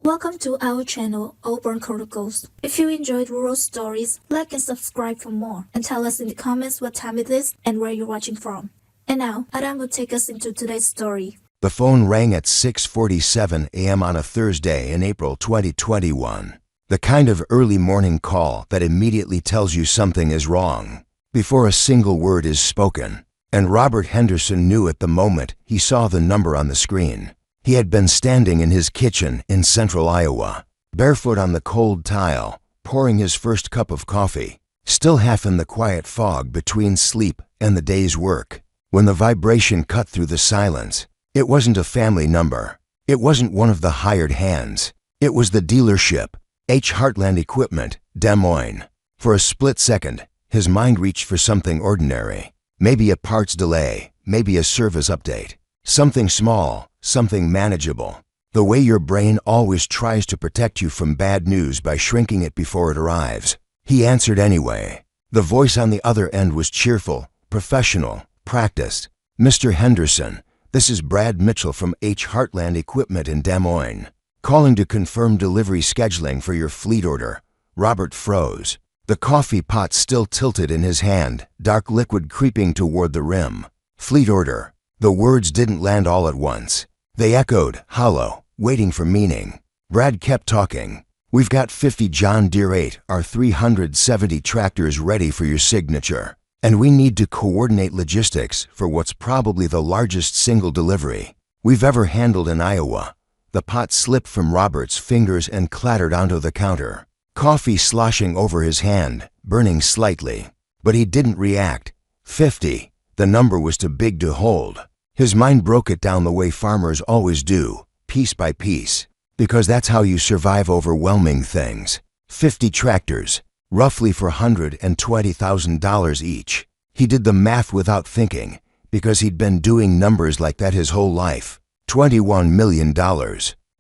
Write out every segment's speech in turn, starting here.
Welcome to our channel, Auburn Chronicles. If you enjoyed rural stories, like and subscribe for more, and tell us in the comments what time it is and where you're watching from. And now, Adam will take us into today's story. The phone rang at 6:47 a.m. on a Thursday in April 2021. The kind of early morning call that immediately tells you something is wrong before a single word is spoken. And Robert Henderson knew at the moment he saw the number on the screen. He had been standing in his kitchen in central Iowa, barefoot on the cold tile, pouring his first cup of coffee, still half in the quiet fog between sleep and the day's work, when the vibration cut through the silence. It wasn't a family number. It wasn't one of the hired hands. It was the dealership, H. Heartland Equipment, Des Moines. For a split second, his mind reached for something ordinary. Maybe a parts delay, maybe a service update. Something small, something manageable. The way your brain always tries to protect you from bad news by shrinking it before it arrives. He answered anyway. The voice on the other end was cheerful, professional, practiced. "Mr. Henderson, this is Brad Mitchell from H. Heartland Equipment in Des Moines, calling to confirm delivery scheduling for your fleet order." Robert froze. The coffee pot still tilted in his hand, dark liquid creeping toward the rim. Fleet order. The words didn't land all at once. They echoed, hollow, waiting for meaning. Brad kept talking. "We've got 50 John Deere 8 R370 tractors ready for your signature, and we need to coordinate logistics for what's probably the largest single delivery we've ever handled in Iowa." The pot slipped from Robert's fingers and clattered onto the counter, coffee sloshing over his hand, burning slightly. But he didn't react. 50. The number was too big to hold. His mind broke it down the way farmers always do, piece by piece, because that's how you survive overwhelming things. 50 tractors, roughly for $120,000 each. He did the math without thinking, because he'd been doing numbers like that his whole life. $21 million.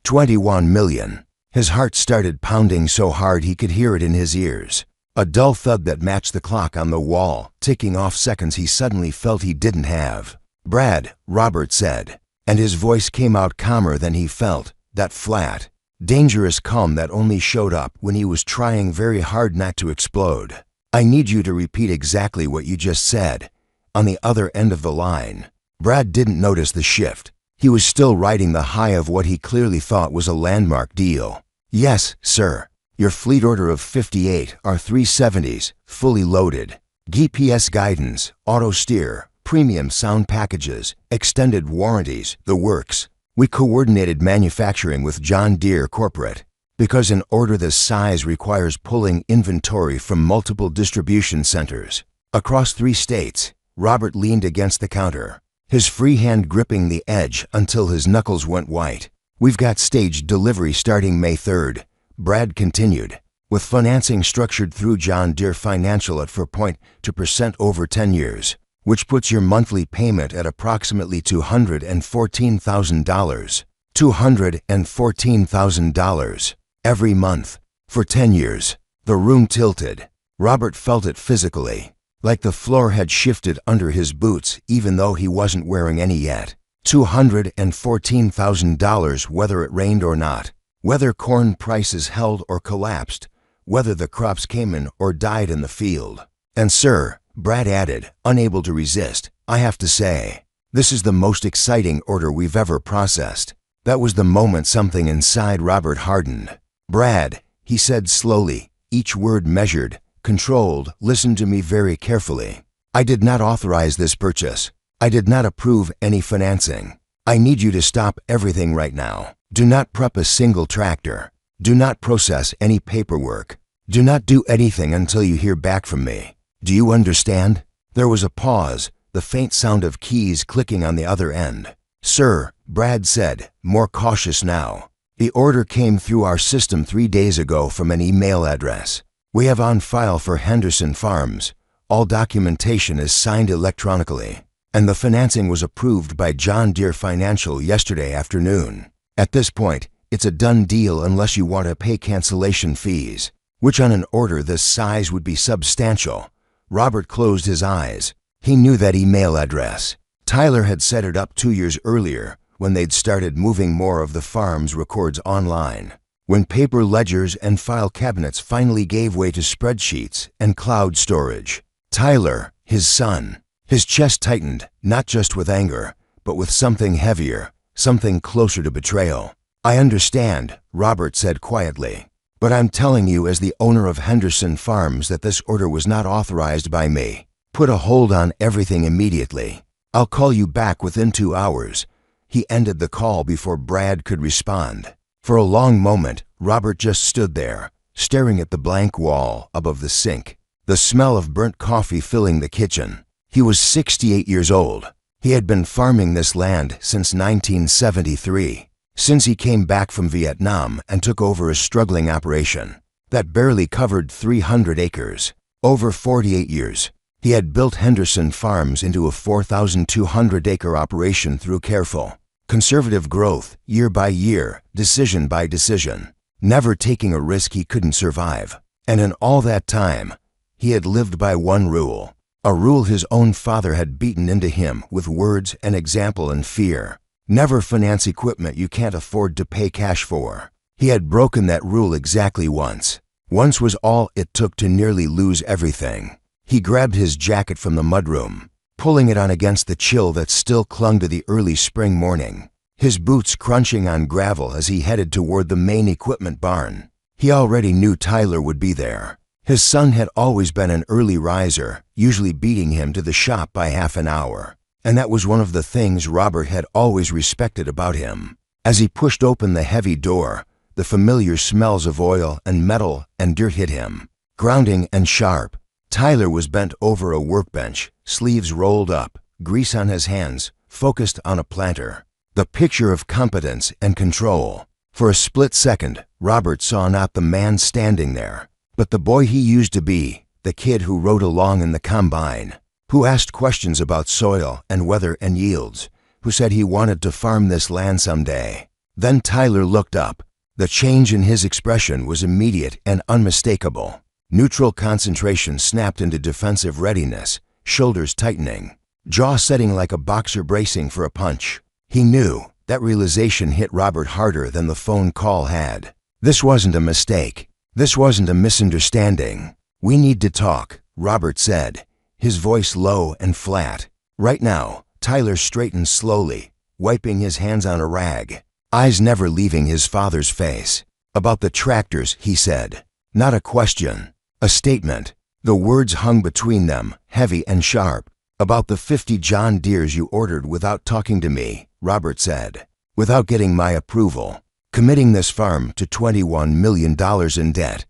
21 million. His heart started pounding so hard he could hear it in his ears. A dull thud that matched the clock on the wall, ticking off seconds he suddenly felt he didn't have. "Brad," Robert said, and his voice came out calmer than he felt, that flat, dangerous calm that only showed up when he was trying very hard not to explode. "I need you to repeat exactly what you just said." On the other end of the line, Brad didn't notice the shift. He was still riding the high of what he clearly thought was a landmark deal. "Yes, sir. Your fleet order of 58 R370s, fully loaded. GPS guidance, auto steer, premium sound packages, extended warranties, the works. We coordinated manufacturing with John Deere Corporate, because an order this size requires pulling inventory from multiple distribution centers across 3 states. Robert leaned against the counter, his free hand gripping the edge until his knuckles went white. "We've got staged delivery starting May 3rd. Brad continued, "with financing structured through John Deere Financial at 4.2% over 10 years, which puts your monthly payment at approximately $214,000. $214,000 every month for 10 years. The room tilted. Robert felt it physically, like the floor had shifted under his boots even though he wasn't wearing any yet. $214,000 whether it rained or not, whether corn prices held or collapsed, whether the crops came in or died in the field. And sir," Brad added, unable to resist, "I have to say, this is the most exciting order we've ever processed." That was the moment something inside Robert hardened. "Brad," he said slowly, each word measured, controlled, "listen to me very carefully. I did not authorize this purchase. I did not approve any financing. I need you to stop everything right now. Do not prep a single tractor. Do not process any paperwork. Do not do anything until you hear back from me. Do you understand?" There was a pause, the faint sound of keys clicking on the other end. "Sir," Brad said, more cautious now, "the order came through our system 3 days ago from an email address we have on file for Henderson Farms. All documentation is signed electronically, and the financing was approved by John Deere Financial yesterday afternoon. At this point, it's a done deal unless you want to pay cancellation fees, which on an order this size would be substantial." Robert closed his eyes. He knew that email address. Tyler had set it up 2 years earlier when they'd started moving more of the farm's records online. when paper ledgers and file cabinets finally gave way to spreadsheets and cloud storage. Tyler, his son. His chest tightened, not just with anger, but with something heavier, something closer to betrayal. "I understand," Robert said quietly, "but I'm telling you as the owner of Henderson Farms that this order was not authorized by me. Put a hold on everything immediately. I'll call you back within 2 hours." He ended the call before Brad could respond. For a long moment, Robert just stood there, staring at the blank wall above the sink, the smell of burnt coffee filling the kitchen. He was 68 years old. He had been farming this land since 1973, since he came back from Vietnam and took over a struggling operation that barely covered 300 acres. Over 48 years, he had built Henderson Farms into a 4,200-acre operation through careful, conservative growth, year by year, decision by decision, never taking a risk he couldn't survive. And in all that time, he had lived by one rule, a rule his own father had beaten into him with words and example and fear. Never finance equipment you can't afford to pay cash for. He had broken that rule exactly once. Once was all it took to nearly lose everything. He grabbed his jacket from the mudroom, pulling it on against the chill that still clung to the early spring morning, his boots crunching on gravel as he headed toward the main equipment barn. He already knew Tyler would be there. His son had always been an early riser, usually beating him to the shop by half an hour, and that was one of the things Robert had always respected about him. As he pushed open the heavy door, the familiar smells of oil and metal and dirt hit him, grounding and sharp. Tyler was bent over a workbench, sleeves rolled up, grease on his hands, focused on a planter. The picture of competence and control. For a split second, Robert saw not the man standing there, but the boy he used to be, the kid who rode along in the combine, who asked questions about soil and weather and yields, who said he wanted to farm this land someday. Then Tyler looked up. The change in his expression was immediate and unmistakable. Neutral concentration snapped into defensive readiness, shoulders tightening, jaw setting like a boxer bracing for a punch. He knew that realization hit Robert harder than the phone call had. This wasn't a mistake. This wasn't a misunderstanding. "We need to talk," Robert said, his voice low and flat. Right now, Tyler straightened slowly, wiping his hands on a rag, eyes never leaving his father's face. "About the tractors," he said. Not a question. A statement. The words hung between them, heavy and sharp. "About the 50 John Deeres you ordered without talking to me," Robert said. "Without getting my approval. Committing this farm to $21 million in debt."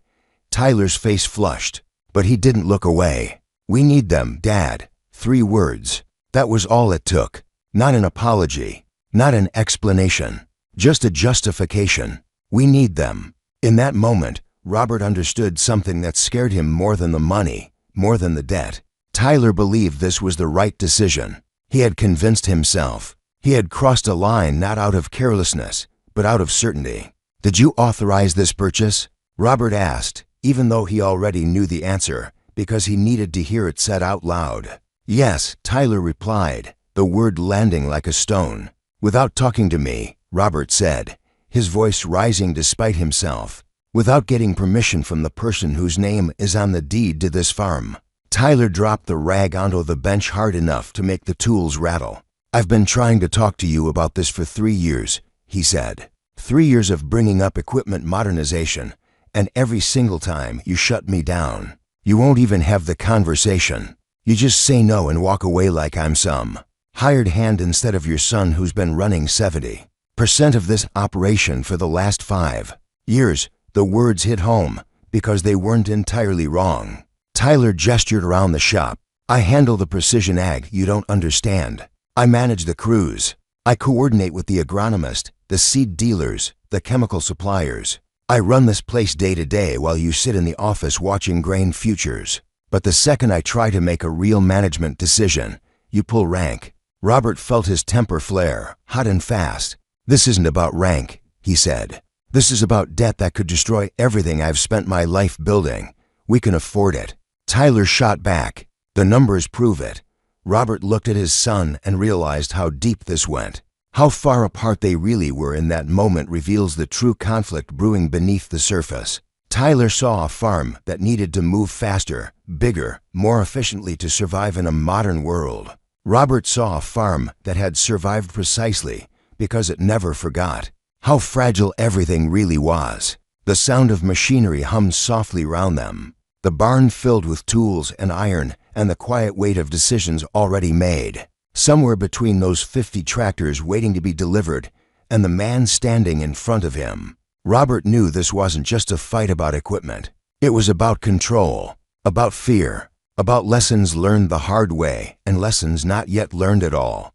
Tyler's face flushed, but he didn't look away. "We need them, Dad." 3 words. That was all it took. Not an apology. Not an explanation. Just a justification. "We need them." In that moment, Robert understood something that scared him more than the money, more than the debt. Tyler believed this was the right decision. He had convinced himself. He had crossed a line not out of carelessness, but out of certainty. "Did you authorize this purchase?" Robert asked, even though he already knew the answer, because he needed to hear it said out loud. "Yes," Tyler replied, the word landing like a stone. "Without talking to me," Robert said, his voice rising despite himself. "Without getting permission from the person whose name is on the deed to this farm." Tyler dropped the rag onto the bench hard enough to make the tools rattle. "I've been trying to talk to you about this for 3 years, he said. 3 years of bringing up equipment modernization, and every single time you shut me down. You won't even have the conversation. You just say no and walk away like I'm some hired hand instead of your son who's been running 70% of this operation for the last 5 years. The words hit home because they weren't entirely wrong. Tyler gestured around the shop. "I handle the precision ag you don't understand. I manage the crews. I coordinate with the agronomist, the seed dealers, the chemical suppliers. I run this place day to day while you sit in the office watching grain futures. But the second I try to make a real management decision, you pull rank." Robert felt his temper flare, hot and fast. "This isn't about rank," he said. "This is about debt that could destroy everything I've spent my life building. We can afford it." Tyler shot back. "The numbers prove it." Robert looked at his son and realized how deep this went. How far apart they really were in that moment reveals the true conflict brewing beneath the surface. Tyler saw a farm that needed to move faster, bigger, more efficiently to survive in a modern world. Robert saw a farm that had survived precisely because it never forgot how fragile everything really was. The sound of machinery hummed softly round them, the barn filled with tools and iron and the quiet weight of decisions already made. Somewhere between those 50 tractors waiting to be delivered and the man standing in front of him, Robert knew this wasn't just a fight about equipment. It was about control, about fear, about lessons learned the hard way and lessons not yet learned at all.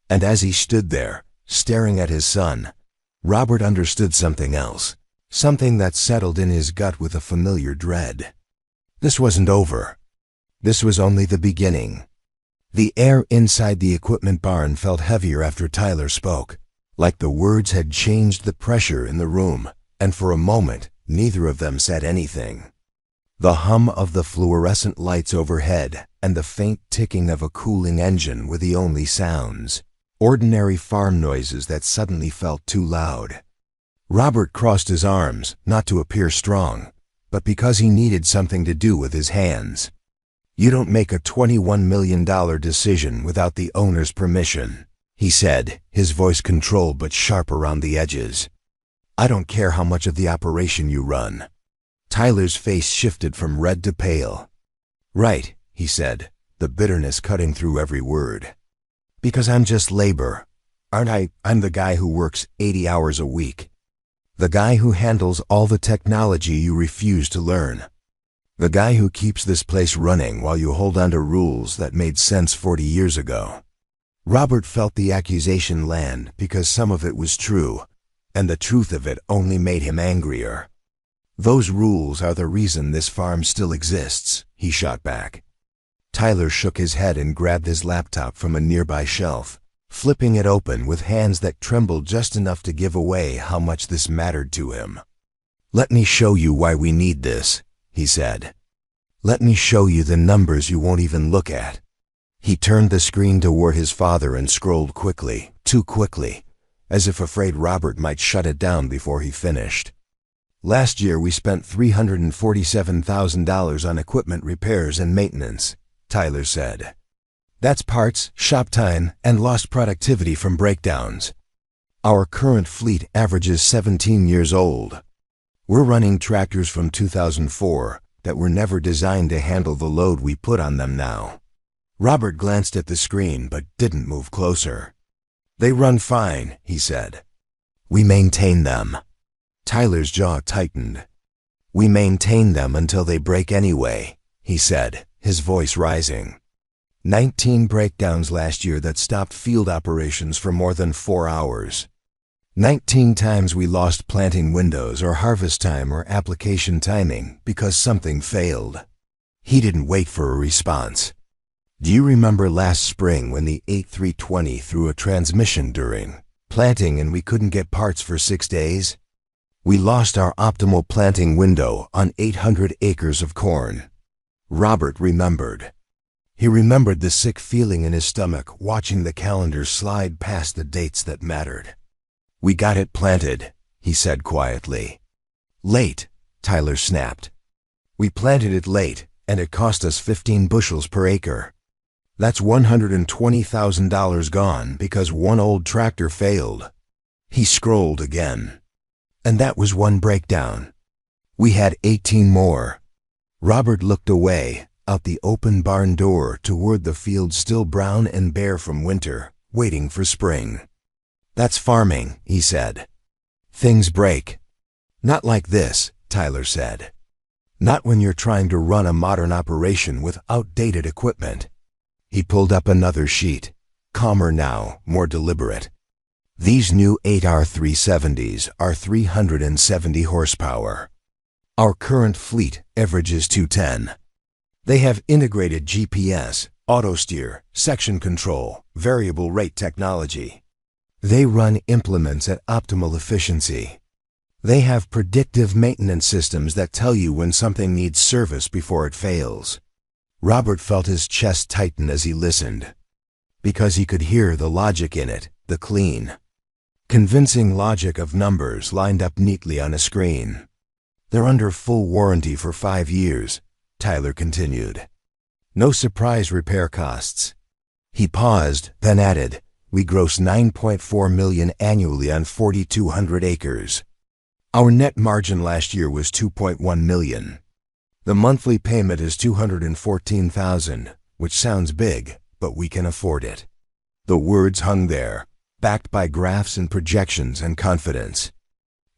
And as he stood there, staring at his son, Robert understood something else, something that settled in his gut with a familiar dread. This wasn't over. This was only the beginning. The air inside the equipment barn felt heavier after Tyler spoke, like the words had changed the pressure in the room, and for a moment, neither of them said anything. The hum of the fluorescent lights overhead and the faint ticking of a cooling engine were the only sounds, ordinary farm noises that suddenly felt too loud. Robert crossed his arms, not to appear strong, but because he needed something to do with his hands. "You don't make a $21 million decision without the owner's permission," he said, his voice controlled but sharp around the edges. "I don't care how much of the operation you run." Tyler's face shifted from red to pale. "Right," he said, the bitterness cutting through every word. "Because I'm just labor, aren't I? I'm the guy who works 80 hours a week. The guy who handles all the technology you refuse to learn. The guy who keeps this place running while you hold on to rules that made sense 40 years ago." Robert felt the accusation land because some of it was true, and the truth of it only made him angrier. "Those rules are the reason this farm still exists," he shot back. Tyler shook his head and grabbed his laptop from a nearby shelf, flipping it open with hands that trembled just enough to give away how much this mattered to him. "Let me show you why we need this," he said. "Let me show you the numbers you won't even look at." He turned the screen toward his father and scrolled quickly, too quickly, as if afraid Robert might shut it down before he finished. "Last year we spent $347,000 on equipment repairs and maintenance," Tyler said. "That's parts, shop time, and lost productivity from breakdowns. Our current fleet averages 17 years old. We're running tractors from 2004 that were never designed to handle the load we put on them now." Robert glanced at the screen but didn't move closer. "They run fine," he said. "We maintain them." Tyler's jaw tightened. "We maintain them until they break anyway," he said, his voice rising. 19 breakdowns last year that stopped field operations for more than 4 hours. 19 times we lost planting windows or harvest time or application timing because something failed. He didn't wait for a response. "Do you remember last spring when the 8320 threw a transmission during planting and we couldn't get parts for 6 days? We lost our optimal planting window on 800 acres of corn." Robert remembered. He remembered the sick feeling in his stomach watching the calendar slide past the dates that mattered. "We got it planted," he said quietly. "Late," Tyler snapped. "We planted it late, and it cost us 15 bushels per acre. That's $120,000 gone because one old tractor failed." He scrolled again. "And that was one breakdown. We had 18 more." Robert looked away, out the open barn door toward the field still brown and bare from winter, waiting for spring. "That's farming," he said. "Things break. Not like this," Tyler said. "Not when you're trying to run a modern operation with outdated equipment." He pulled up another sheet, calmer now, more deliberate. "These new 8R370s are 370 horsepower. Our current fleet averages 210. They have integrated GPS, auto steer, section control, variable rate technology. They run implements at optimal efficiency. They have predictive maintenance systems that tell you when something needs service before it fails." Robert felt his chest tighten as he listened, because he could hear the logic in it, the clean, convincing logic of numbers lined up neatly on a screen. "They're under full warranty for 5 years, Tyler continued. "No surprise repair costs." He paused, then added, "We gross $9.4 million annually on 4,200 acres. Our net margin last year was $2.1 million. The monthly payment is $214,000, which sounds big, but we can afford it." The words hung there, backed by graphs and projections and confidence.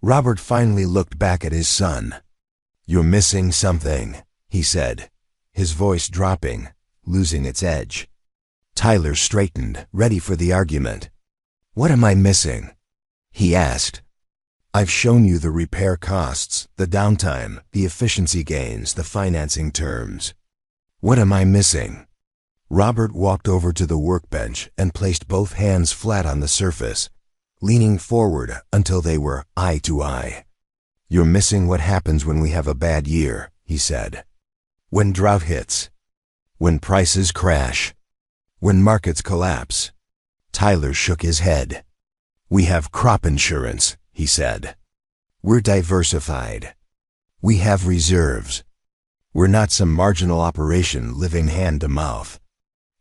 Robert finally looked back at his son. "You're missing something," he said, his voice dropping, losing its edge. Tyler straightened, ready for the argument. "What am I missing?" he asked. "I've shown you the repair costs, the downtime, the efficiency gains, the financing terms. What am I missing?" Robert walked over to the workbench and placed both hands flat on the surface, leaning forward until they were eye to eye. "You're missing what happens when we have a bad year," he said. "When drought hits. When prices crash. When markets collapse." Tyler shook his head. "We have crop insurance," he said. "We're diversified. We have reserves. We're not some marginal operation living hand to mouth."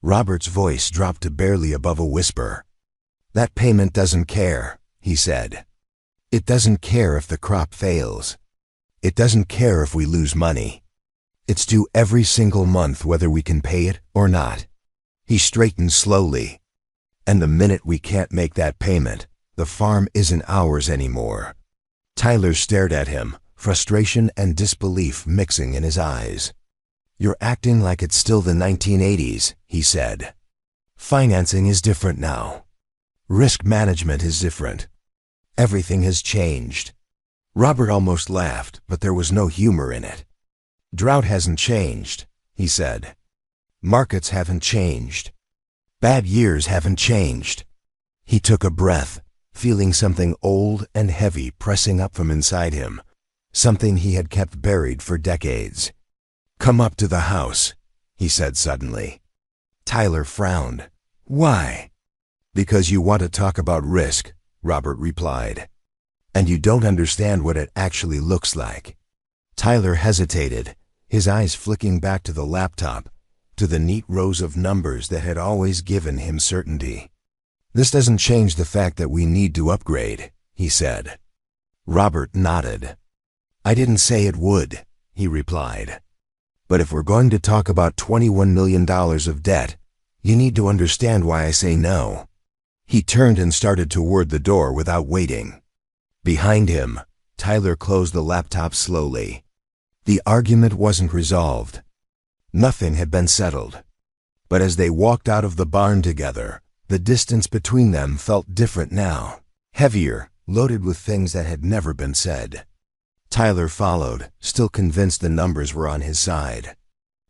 Robert's voice dropped to barely above a whisper. "That payment doesn't care," he said. "It doesn't care if the crop fails. It doesn't care if we lose money. It's due every single month whether we can pay it or not." He straightened slowly. "And the minute we can't make that payment, the farm isn't ours anymore." Tyler stared at him, frustration and disbelief mixing in his eyes. "You're acting like it's still the 1980s, he said. "Financing is different now. Risk management is different. Everything has changed." Robert almost laughed, but there was no humor in it. "Drought hasn't changed," he said. "Markets haven't changed. Bad years haven't changed." He took a breath, feeling something old and heavy pressing up from inside him, something he had kept buried for decades. "Come up to the house," he said suddenly. Tyler frowned. "Why?" "Because you want to talk about risk," Robert replied. "And you don't understand what it actually looks like." Tyler hesitated, his eyes flicking back to the laptop, to the neat rows of numbers that had always given him certainty. "This doesn't change the fact that we need to upgrade," he said. Robert nodded. "I didn't say it would," he replied. "But if we're going to talk about $21 million of debt, you need to understand why I say no." He turned and started toward the door without waiting. Behind him, Tyler closed the laptop slowly. The argument wasn't resolved. Nothing had been settled. But as they walked out of the barn together, the distance between them felt different now, heavier, loaded with things that had never been said. Tyler followed, still convinced the numbers were on his side.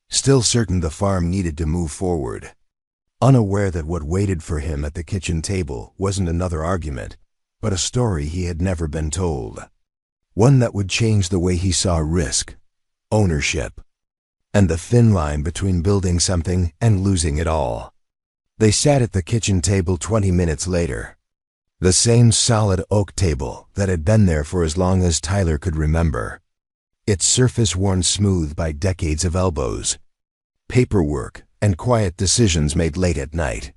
Still certain the farm needed to move forward. Unaware that what waited for him at the kitchen table wasn't another argument, but a story he had never been told. One that would change the way he saw risk, ownership, and the thin line between building something and losing it all. They sat at the kitchen table 20 minutes later. The same solid oak table that had been there for as long as Tyler could remember. Its surface worn smooth by decades of elbows, paperwork, and quiet decisions made late at night.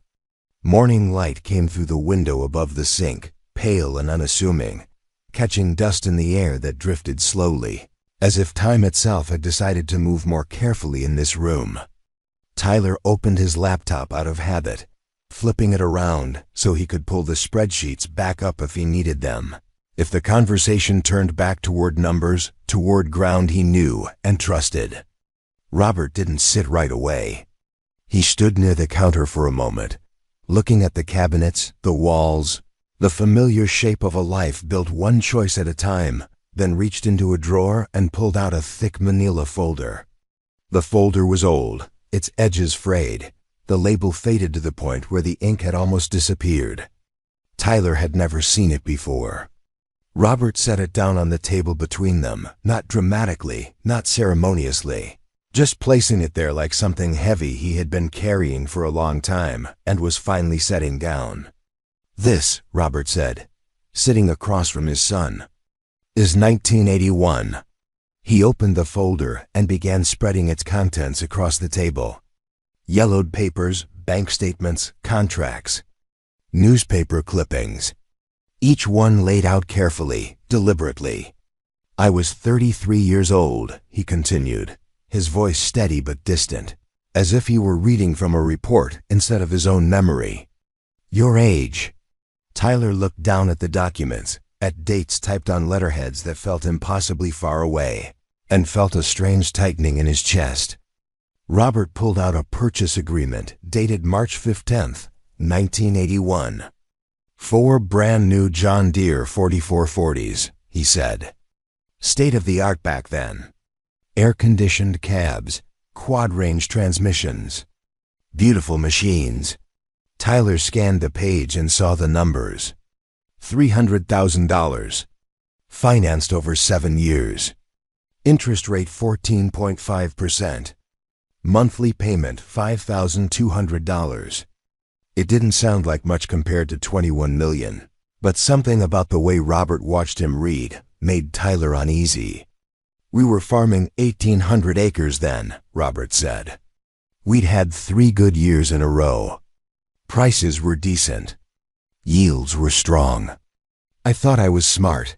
Morning light came through the window above the sink, pale and unassuming, catching dust in the air that drifted slowly, as if time itself had decided to move more carefully in this room. Tyler opened his laptop out of habit, flipping it around so he could pull the spreadsheets back up if he needed them. If the conversation turned back toward numbers, toward ground he knew and trusted. Robert didn't sit right away. He stood near the counter for a moment, looking at the cabinets, the walls, the familiar shape of a life built one choice at a time, then reached into a drawer and pulled out a thick manila folder. The folder was old, its edges frayed, the label faded to the point where the ink had almost disappeared. Tyler had never seen it before. Robert set it down on the table between them, not dramatically, not ceremoniously, just placing it there like something heavy he had been carrying for a long time and was finally setting down. "This," Robert said, sitting across from his son, "is 1981. He opened the folder and began spreading its contents across the table. Yellowed papers, bank statements, contracts, newspaper clippings, each one laid out carefully, deliberately. "I was 33 years old," he continued, his voice steady but distant, as if he were reading from a report instead of his own memory. "Your age." Tyler looked down at the documents, at dates typed on letterheads that felt impossibly far away, and felt a strange tightening in his chest. Robert pulled out a purchase agreement dated March 15th, 1981. 4 brand new John Deere 4440s, he said. State-of-the-art back then. Air-conditioned cabs, quad-range transmissions. Beautiful machines. Tyler scanned the page and saw the numbers. $300,000. Financed over 7 years. Interest rate 14.5%. Monthly payment $5,200. It didn't sound like much compared to $21 million, but something about the way Robert watched him read made Tyler uneasy. "We were farming 1,800 acres then," Robert said. "We'd had 3 good years in a row. Prices were decent. Yields were strong. I thought I was smart."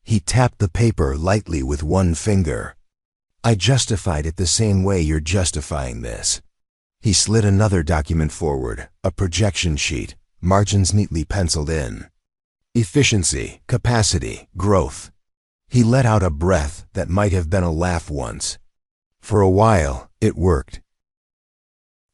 He tapped the paper lightly with one finger. "I justified it the same way you're justifying this." He slid another document forward, a projection sheet, margins neatly penciled in. Efficiency, capacity, growth. He let out a breath that might have been a laugh once. For a while, it worked.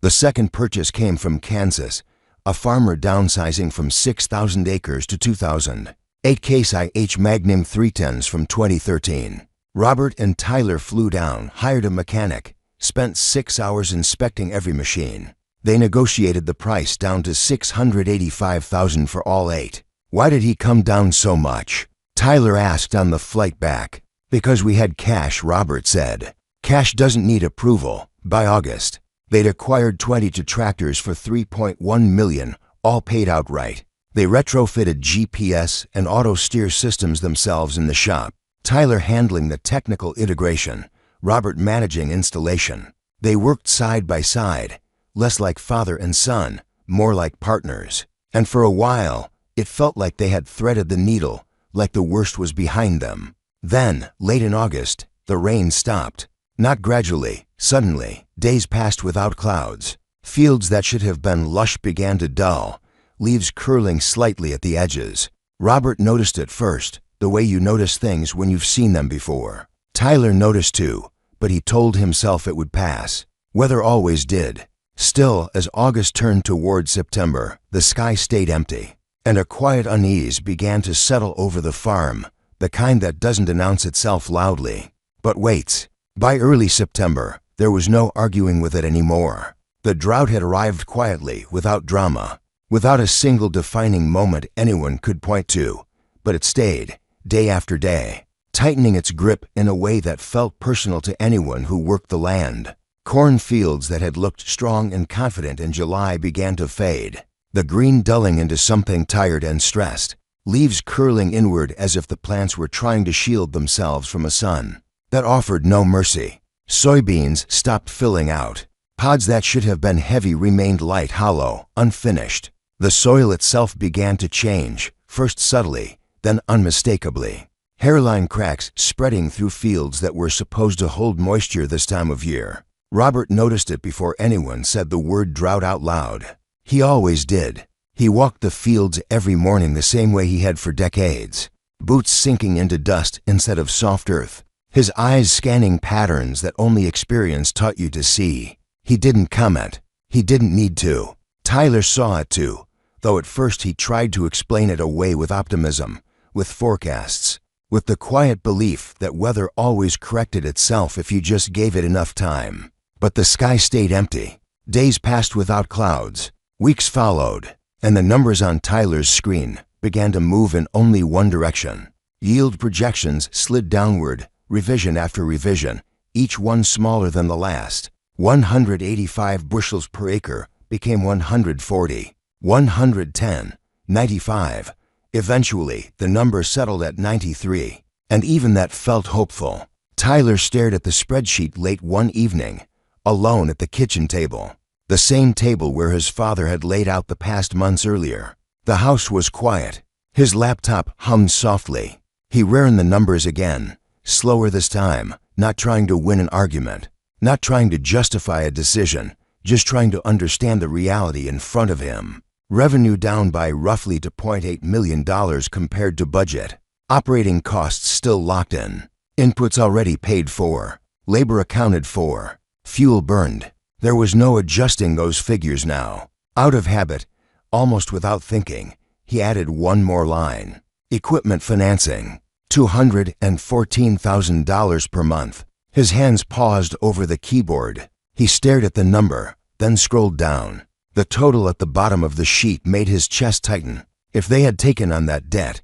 The second purchase came from Kansas, a farmer downsizing from 6,000 acres to 2,000. 8 Case IH Magnum 310s from 2013. Robert and Tyler flew down, hired a mechanic, spent 6 hours inspecting every machine. They negotiated the price down to $685,000 for all 8. "Why did he come down so much?" Tyler asked on the flight back. "Because we had cash," Robert said. "Cash doesn't need approval." By August, they'd acquired 22 tractors for $3.1 million, all paid outright. They retrofitted GPS and auto steer systems themselves in the shop. Tyler handling the technical integration, Robert managing installation. They worked side by side, less like father and son, more like partners. And for a while, it felt like they had threaded the needle, like the worst was behind them. Then, late in August, the rain stopped. Not gradually, suddenly. Days passed without clouds. Fields that should have been lush began to dull, leaves curling slightly at the edges. Robert noticed it first, the way you notice things when you've seen them before. Tyler noticed too, but he told himself it would pass. Weather always did. Still, as August turned toward September, the sky stayed empty, and a quiet unease began to settle over the farm, the kind that doesn't announce itself loudly, but waits. By early September, there was no arguing with it anymore. The drought had arrived quietly, without drama, without a single defining moment anyone could point to, but it stayed, day after day, tightening its grip in a way that felt personal to anyone who worked the land. Cornfields that had looked strong and confident in July began to fade, the green dulling into something tired and stressed, leaves curling inward as if the plants were trying to shield themselves from a sun that offered no mercy. Soybeans stopped filling out. Pods that should have been heavy remained light, hollow, unfinished. The soil itself began to change, first subtly, then unmistakably. Hairline cracks spreading through fields that were supposed to hold moisture this time of year. Robert noticed it before anyone said the word drought out loud. He always did. He walked the fields every morning the same way he had for decades, boots sinking into dust instead of soft earth, his eyes scanning patterns that only experience taught you to see. He didn't comment. He didn't need to. Tyler saw it too, though at first he tried to explain it away with optimism, with forecasts, with the quiet belief that weather always corrected itself if you just gave it enough time. But the sky stayed empty. Days passed without clouds. Weeks followed, and the numbers on Tyler's screen began to move in only one direction. Yield projections slid downward, revision after revision, each one smaller than the last. 185 bushels per acre became 140, 110, 95. Eventually, the number settled at 93, and even that felt hopeful. Tyler stared at the spreadsheet late one evening, alone at the kitchen table, the same table where his father had laid out the past months earlier. The house was quiet. His laptop hummed softly. He ran the numbers again, slower this time, not trying to win an argument, not trying to justify a decision, just trying to understand the reality in front of him. Revenue down by roughly $2.8 million compared to budget. Operating costs still locked in. Inputs already paid for. Labor accounted for. Fuel burned. There was no adjusting those figures now. Out of habit, almost without thinking, he added one more line. Equipment financing. $214,000 per month. His hands paused over the keyboard. He stared at the number, then scrolled down. The total at the bottom of the sheet made his chest tighten. If they had taken on that debt,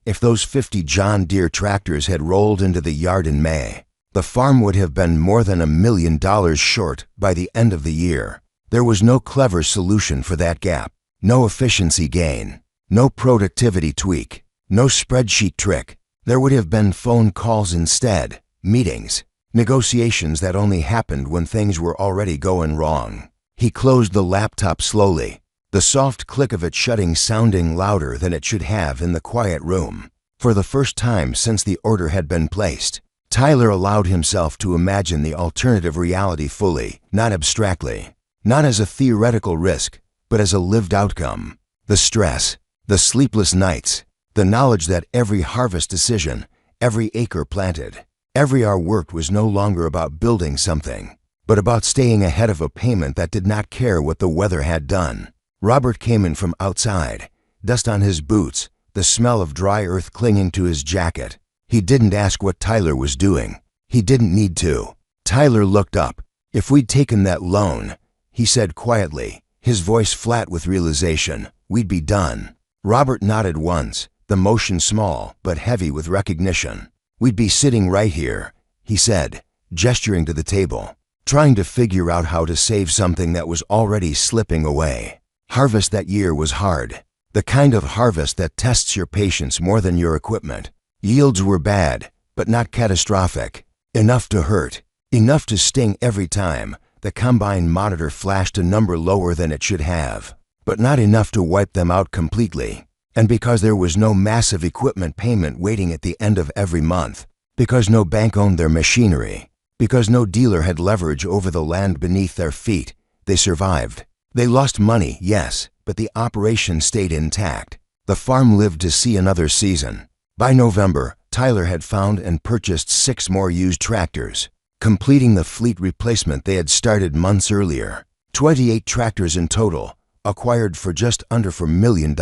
if those 50 John Deere tractors had rolled into the yard in May, the farm would have been more than $1 million short by the end of the year. There was no clever solution for that gap. No efficiency gain. No productivity tweak. No spreadsheet trick. There would have been phone calls instead, meetings, negotiations that only happened when things were already going wrong. He closed the laptop slowly, the soft click of it shutting sounding louder than it should have in the quiet room. For the first time since the order had been placed, Tyler allowed himself to imagine the alternative reality fully, not abstractly, not as a theoretical risk, but as a lived outcome. The stress, the sleepless nights, the knowledge that every harvest decision, every acre planted, every hour worked was no longer about building something, but about staying ahead of a payment that did not care what the weather had done. Robert came in from outside, dust on his boots, the smell of dry earth clinging to his jacket. He didn't ask what Tyler was doing. He didn't need to. Tyler looked up. "If we'd taken that loan," he said quietly, his voice flat with realization, "we'd be done." Robert nodded once, the motion small but heavy with recognition. "We'd be sitting right here," he said, gesturing to the table, trying to figure out how to save something that was already slipping away. Harvest that year was hard, the kind of harvest that tests your patience more than your equipment. Yields were bad, but not catastrophic. Enough to hurt, enough to sting every time the combine monitor flashed a number lower than it should have, but not enough to wipe them out completely. And because there was no massive equipment payment waiting at the end of every month, because no bank owned their machinery, because no dealer had leverage over the land beneath their feet, they survived. They lost money, yes, but the operation stayed intact. The farm lived to see another season. By November, Tyler had found and purchased 6 more used tractors, completing the fleet replacement they had started months earlier. 28 tractors in total, acquired for just under $4 million.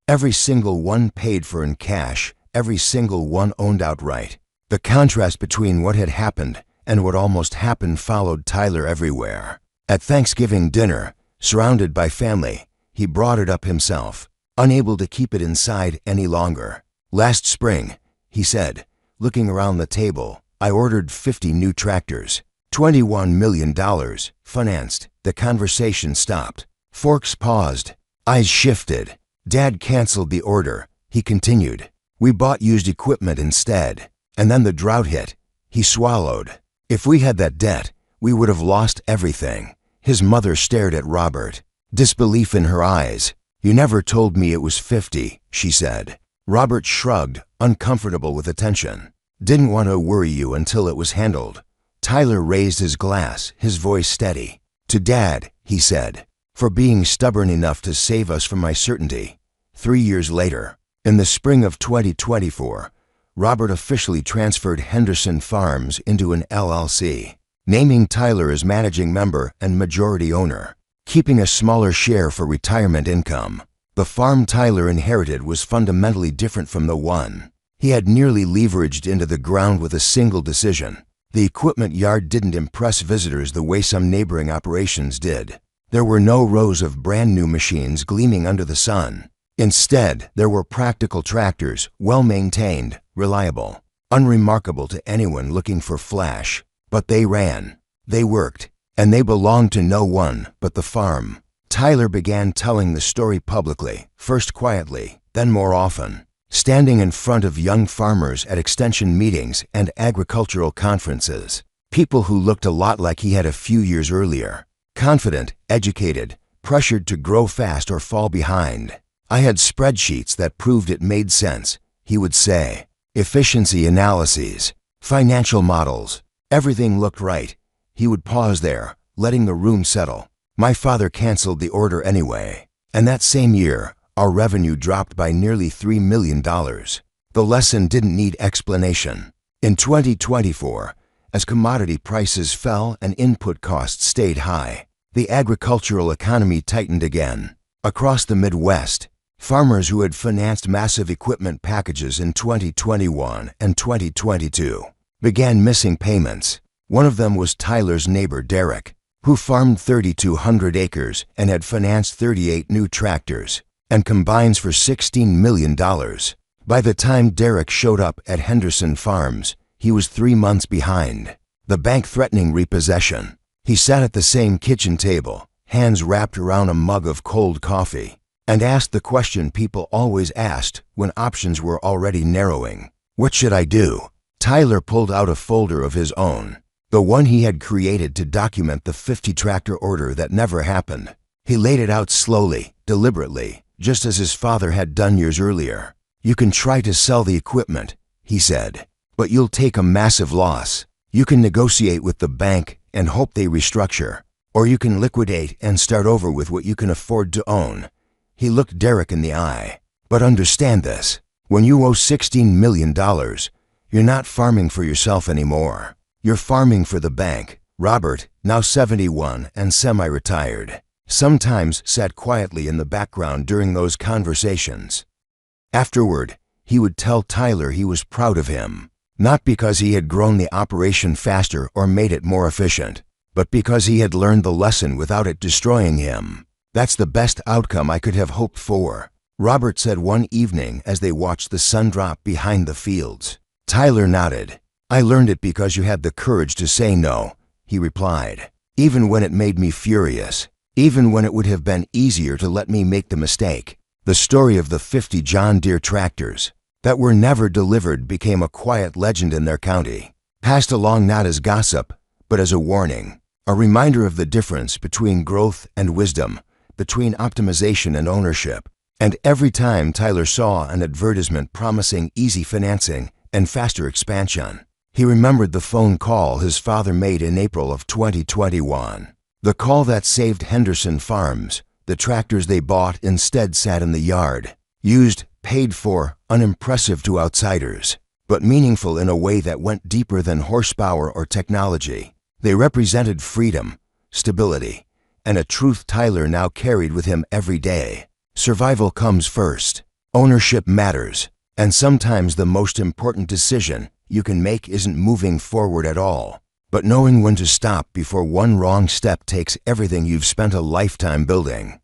Every single one paid for in cash, every single one owned outright. The contrast between what had happened and what almost happened followed Tyler everywhere. At Thanksgiving dinner, surrounded by family, he brought it up himself, unable to keep it inside any longer. "Last spring," he said, looking around the table, "I ordered 50 new tractors. $21 million, financed." The conversation stopped. Forks paused. Eyes shifted. Dad canceled the order. He continued. "We bought used equipment instead. And then the drought hit." He swallowed. "If we had that debt, we would have lost everything." His mother stared at Robert, disbelief in her eyes. "You never told me it was 50, she said. Robert shrugged, uncomfortable with the tension. "Didn't want to worry you until it was handled." Tyler raised his glass, his voice steady. "To Dad," he said, "for being stubborn enough to save us from uncertainty." 3 years later, in the spring of 2024, Robert officially transferred Henderson Farms into an LLC, naming Tyler as managing member and majority owner, keeping a smaller share for retirement income. The farm Tyler inherited was fundamentally different from the one he had nearly leveraged into the ground with a single decision. The equipment yard didn't impress visitors the way some neighboring operations did. There were no rows of brand new machines gleaming under the sun. Instead, there were practical tractors, well-maintained, reliable, unremarkable to anyone looking for flash. But they ran, they worked, and they belonged to no one but the farm. Tyler began telling the story publicly, first quietly, then more often, standing in front of young farmers at extension meetings and agricultural conferences. People who looked a lot like he had a few years earlier. Confident, educated, pressured to grow fast or fall behind. I had spreadsheets that proved it made sense, he would say. Efficiency analyses, financial models. Everything looked right. He would pause there, letting the room settle. My father canceled the order anyway. And that same year, our revenue dropped by nearly $3 million. The lesson didn't need explanation. In 2024, as commodity prices fell and input costs stayed high, the agricultural economy tightened again. Across the Midwest, farmers who had financed massive equipment packages in 2021 and 2022 began missing payments. One of them was Tyler's neighbor Derek, who farmed 3,200 acres and had financed 38 new tractors and combines for $16 million. By the time Derek showed up at Henderson Farms, he was 3 months behind. The bank threatening repossession. He sat at the same kitchen table, hands wrapped around a mug of cold coffee, and asked the question people always asked when options were already narrowing. What should I do? Tyler pulled out a folder of his own, the one he had created to document the 50-tractor order that never happened. He laid it out slowly, deliberately, just as his father had done years earlier. You can try to sell the equipment, he said, but you'll take a massive loss. You can negotiate with the bank and hope they restructure, or you can liquidate and start over with what you can afford to own. He looked Derek in the eye. But understand this, when you owe $16 million, you're not farming for yourself anymore. You're farming for the bank. Robert, now 71 and semi-retired, sometimes sat quietly in the background during those conversations. Afterward, he would tell Tyler he was proud of him, not because he had grown the operation faster or made it more efficient, but because he had learned the lesson without it destroying him. That's the best outcome I could have hoped for, Robert said one evening as they watched the sun drop behind the fields. Tyler nodded. I learned it because you had the courage to say no, he replied, even when it made me furious, even when it would have been easier to let me make the mistake. The story of the 50 John Deere tractors that were never delivered became a quiet legend in their county, passed along not as gossip, but as a warning, a reminder of the difference between growth and wisdom, between optimization and ownership. And every time Tyler saw an advertisement promising easy financing and faster expansion, he remembered the phone call his father made in April of 2021. The call that saved Henderson Farms. The tractors they bought instead sat in the yard, used, paid for, unimpressive to outsiders, but meaningful in a way that went deeper than horsepower or technology. They represented freedom, stability, and a truth Tyler now carried with him every day. Survival comes first. Ownership matters. And sometimes the most important decision you can make isn't moving forward at all, but knowing when to stop before one wrong step takes everything you've spent a lifetime building.